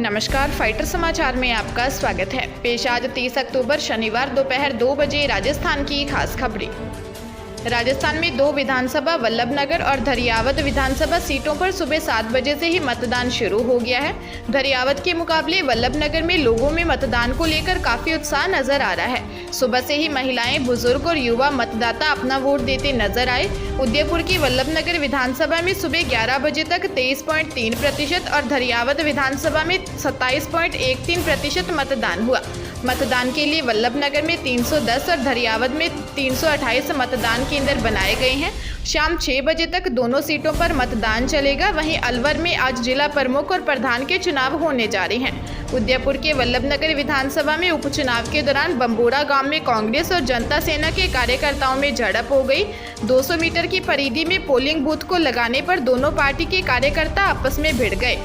नमस्कार, फाइटर समाचार में आपका स्वागत है। पेश आज 30 अक्टूबर शनिवार दोपहर 2 बजे राजस्थान की खास खबरें। राजस्थान में 2 विधानसभा वल्लभनगर और धरियावद विधानसभा सीटों पर सुबह 7 बजे से ही मतदान शुरू हो गया है। धरियावद के मुकाबले वल्लभनगर में लोगों में मतदान को लेकर काफी उत्साह नजर आ रहा है। सुबह से ही महिलाएं, बुजुर्ग और युवा मतदाता अपना वोट देते नजर आए। उदयपुर की वल्लभनगर विधानसभा में सुबह 11 बजे तक 23.3% और धरियावद विधानसभा में 27.13% मतदान हुआ। मतदान के लिए वल्लभनगर में 310 और धरियावद में 328 मतदान केंद्र बनाए गए हैं। शाम 6 बजे तक दोनों सीटों पर मतदान चलेगा। वहीं अलवर में आज जिला प्रमुख और प्रधान के चुनाव होने जा रहे हैं। उदयपुर के वल्लभनगर विधानसभा में उपचुनाव के दौरान बम्बोरा गांव में कांग्रेस और जनता सेना के कार्यकर्ताओं में झड़प हो गई। 200 मीटर की परिधि में पोलिंग बूथ को लगाने पर दोनों पार्टी के कार्यकर्ता आपस में भिड़ गए।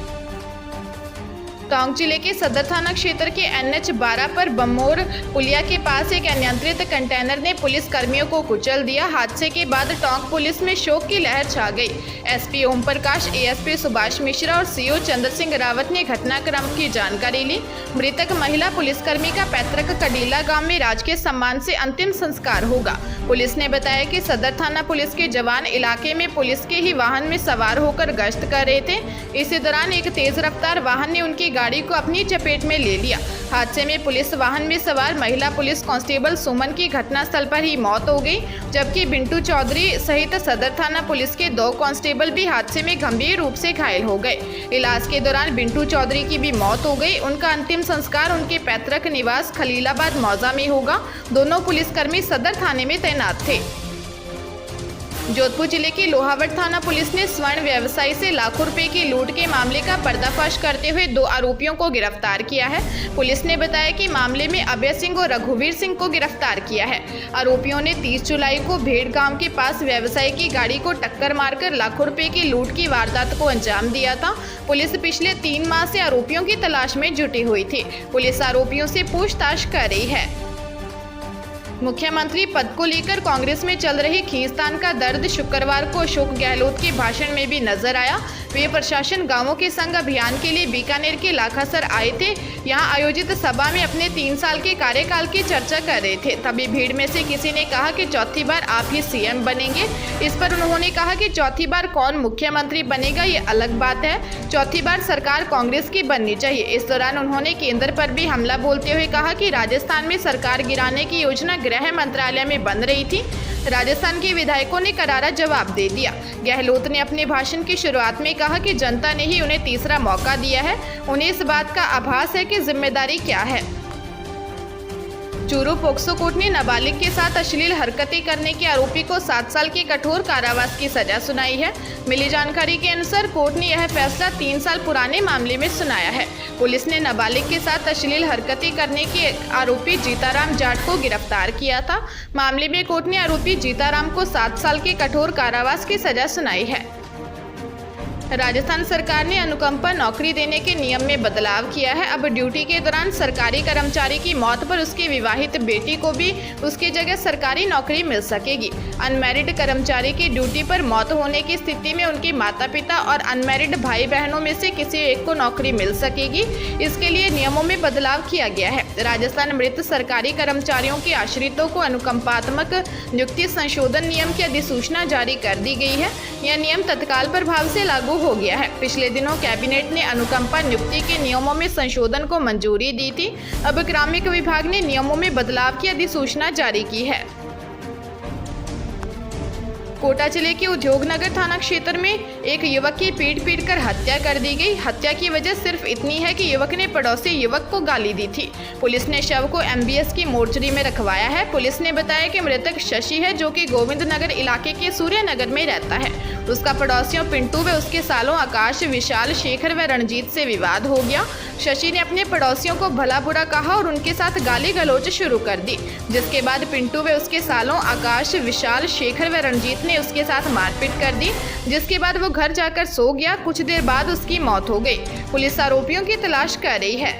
टोंक जिले के सदर थाना क्षेत्र के NH 12 पर बमोर पुलिया के पास एक अनियंत्रित कंटेनर ने पुलिस कर्मियों को कुचल दिया। हादसे के बाद टोंक पुलिस में शोक की लहर छा गई। SP ओम प्रकाश, ASP सुभाष मिश्रा और CO चंद्र सिंह रावत ने घटनाक्रम की जानकारी ली। मृतक महिला पुलिसकर्मी का पैतृक कडीला गांव में राजकीय सम्मान से अंतिम संस्कार होगा। पुलिस ने बताया कि सदर थाना पुलिस के जवान इलाके में पुलिस के ही वाहन में सवार होकर गश्त कर रहे थे। इसी दौरान एक तेज रफ्तार वाहन ने उनकी गाड़ी को अपनी चपेट में ले लिया। हादसे में पुलिस वाहन में सवार महिला पुलिस कांस्टेबल सुमन की घटनास्थल पर ही मौत हो गई, जबकि बिंटू चौधरी सहित सदर थाना पुलिस के 2 कांस्टेबल भी हादसे में गंभीर रूप से घायल हो गए। इलाज के दौरान बिंटू चौधरी की भी मौत हो गई। उनका अंतिम संस्कार उनके पैतृक निवास खलीलाबाद मौजा में होगा। दोनों पुलिसकर्मी सदर थाने में तैनात थे। जोधपुर जिले के लोहावट थाना पुलिस ने स्वर्ण व्यवसायी से लाखों रुपए की लूट के मामले का पर्दाफाश करते हुए 2 आरोपियों को गिरफ्तार किया है। पुलिस ने बताया कि मामले में अभय सिंह और रघुवीर सिंह को गिरफ्तार किया है। आरोपियों ने 30 जुलाई को भेड़ गांव के पास व्यवसायी की गाड़ी को टक्कर मारकर लाखों रुपए की लूट की वारदात को अंजाम दिया था। पुलिस पिछले 3 माह से आरोपियों की तलाश में जुटी हुई थी। पुलिस आरोपियों से पूछताछ कर रही है। मुख्यमंत्री पद को लेकर कांग्रेस में चल रही खींचतान का दर्द शुक्रवार को अशोक गहलोत के भाषण में भी नजर आया। वे प्रशासन गांवों के संग अभियान के लिए बीकानेर के लाखासर आए थे। यहां आयोजित सभा में अपने 3 साल के कार्यकाल की चर्चा कर रहे थे। तभी भीड़ में से किसी ने कहा कि चौथी बार आप ही CM बनेंगे। इस पर उन्होंने कहा कि चौथी बार कौन मुख्यमंत्री बनेगा ये अलग बात है, चौथी बार सरकार कांग्रेस की बननी चाहिए। इस दौरान उन्होंने केंद्र पर भी हमला बोलते हुए कहा कि राजस्थान में सरकार गिराने की योजना गृह मंत्रालय में बन रही थी। राजस्थान के विधायकों ने करारा जवाब दे दिया। गहलोत ने अपने भाषण की शुरुआत में कहा कि जनता ने ही उन्हें तीसरा मौका दिया है। उन्हें इस बात का आभास है कि जिम्मेदारी क्या है। चूरू पोक्सो कोर्ट ने नाबालिग के साथ अश्लील हरकतें करने के आरोपी को 7 साल की कठोर कारावास की सजा सुनाई है। मिली जानकारी के अनुसार कोर्ट ने यह फैसला 3 साल पुराने मामले में सुनाया है। पुलिस ने नाबालिग के साथ अश्लील हरकतें करने के आरोपी जीताराम जाट को गिरफ्तार किया था। मामले में कोर्ट ने आरोपी जीताराम को 7 साल के कठोर कारावास की सजा सुनाई है। राजस्थान सरकार ने अनुकंपा नौकरी देने के नियम में बदलाव किया है। अब ड्यूटी के दौरान सरकारी कर्मचारी की मौत पर उसकी विवाहित बेटी को भी उसकी जगह सरकारी नौकरी मिल सकेगी। अनमैरिड कर्मचारी की ड्यूटी पर मौत होने की स्थिति में उनके माता पिता और अनमैरिड भाई बहनों में से किसी एक को नौकरी मिल सकेगी। इसके लिए नियमों में बदलाव किया गया है। राजस्थान मृत सरकारी कर्मचारियों के आश्रितों को अनुकंपात्मक नियुक्ति संशोधन नियम की अधिसूचना जारी कर दी गई है। यह नियम तत्काल प्रभाव से लागू हो गया है। पिछले दिनों कैबिनेट ने अनुकंपा नियुक्ति के नियमों में संशोधन को मंजूरी दी थी। अब कार्मिक विभाग ने नियमों में बदलाव की अधिसूचना जारी की है। कोटा जिले के उद्योगनगर थाना क्षेत्र में एक युवक की पीट कर हत्या कर दी गई। हत्या की वजह सिर्फ इतनी है कि युवक ने पड़ोसी युवक को गाली दी थी। पुलिस ने शव को MBS की मोर्चरी में रखवाया है। पुलिस ने बताया कि मृतक शशि है, जो कि गोविंद नगर इलाके के सूर्यनगर में रहता है। उसका पड़ोसियों पिंटू व उसके सालों आकाश, विशाल, शेखर व रणजीत से विवाद हो गया। शशि ने अपने पड़ोसियों को भला बुरा कहा और उनके साथ गाली गलौज शुरू कर दी, जिसके बाद पिंटू व उसके सालों आकाश, विशाल, शेखर व रणजीत ने उसके साथ मारपीट कर दी, जिसके बाद वो घर जाकर सो गया। कुछ देर बाद उसकी मौत हो गई। पुलिस आरोपियों की तलाश कर रही है।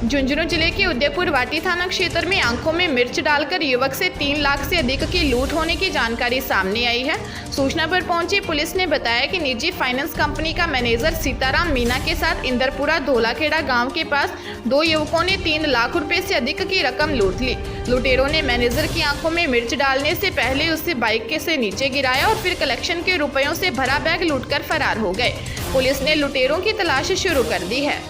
झुंझुनू जिले के उदयपुर वाटी थाना क्षेत्र में आंखों में मिर्च डालकर युवक से 3 लाख से अधिक की लूट होने की जानकारी सामने आई है। सूचना पर पहुंची पुलिस ने बताया कि निजी फाइनेंस कंपनी का मैनेजर सीताराम मीना के साथ इंदरपुरा धोलाखेड़ा गांव के पास 2 युवकों ने 3 लाख रुपए से अधिक की रकम लूट ली। लुटेरों ने मैनेजर की आंखों में मिर्च डालने से पहले उससे बाइक के से नीचे गिराया और फिर कलेक्शन के रुपयों से भरा बैग लूटकर फरार हो गए। पुलिस ने लुटेरों की तलाश शुरू कर दी है।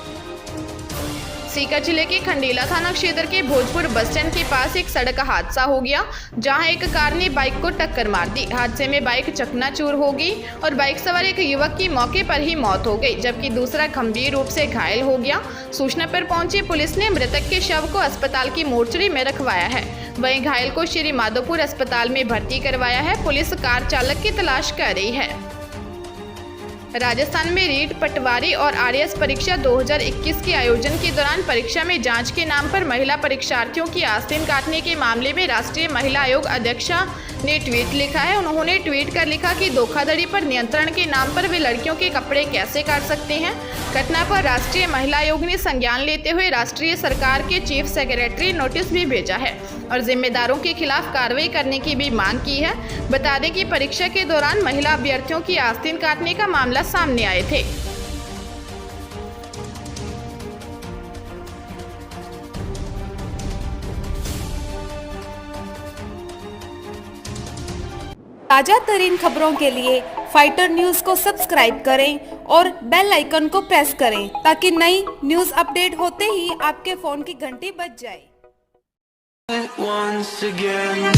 सीकर जिले के खंडेला थाना क्षेत्र के भोजपुर बस स्टैंड के पास एक सड़क हादसा हो गया, जहां एक कार ने बाइक को टक्कर मार दी। हादसे में बाइक चकनाचूर हो गई और बाइक सवार एक युवक की मौके पर ही मौत हो गई, जबकि दूसरा गंभीर रूप से घायल हो गया। सूचना पर पहुंची पुलिस ने मृतक के शव को अस्पताल की मोर्चरी में रखवाया है। वहीं घायल को श्री माधोपुर अस्पताल में भर्ती करवाया है। पुलिस कार चालक की तलाश कर रही है। राजस्थान में रीट, पटवारी और आरएएस परीक्षा 2021 के आयोजन के दौरान परीक्षा में जांच के नाम पर महिला परीक्षार्थियों की आस्तीन काटने के मामले में राष्ट्रीय महिला आयोग अध्यक्षा ने ट्वीट लिखा है। उन्होंने ट्वीट कर लिखा कि धोखाधड़ी पर नियंत्रण के नाम पर वे लड़कियों के कपड़े कैसे काट सकते हैं। घटना पर राष्ट्रीय महिला आयोग ने संज्ञान लेते हुए राष्ट्रीय सरकार के चीफ सेक्रेटरी नोटिस भी भेजा है और जिम्मेदारों के खिलाफ कार्रवाई करने की भी मांग की है। बता दें कि परीक्षा के दौरान महिला अभ्यर्थियों की आस्तीन काटने का मामला सामने आए थे। ताजा तरीन खबरों के लिए फाइटर न्यूज को सब्सक्राइब करें और बेल आइकन को प्रेस करें ताकि नई न्यूज अपडेट होते ही आपके फोन की घंटी बज जाए। Once again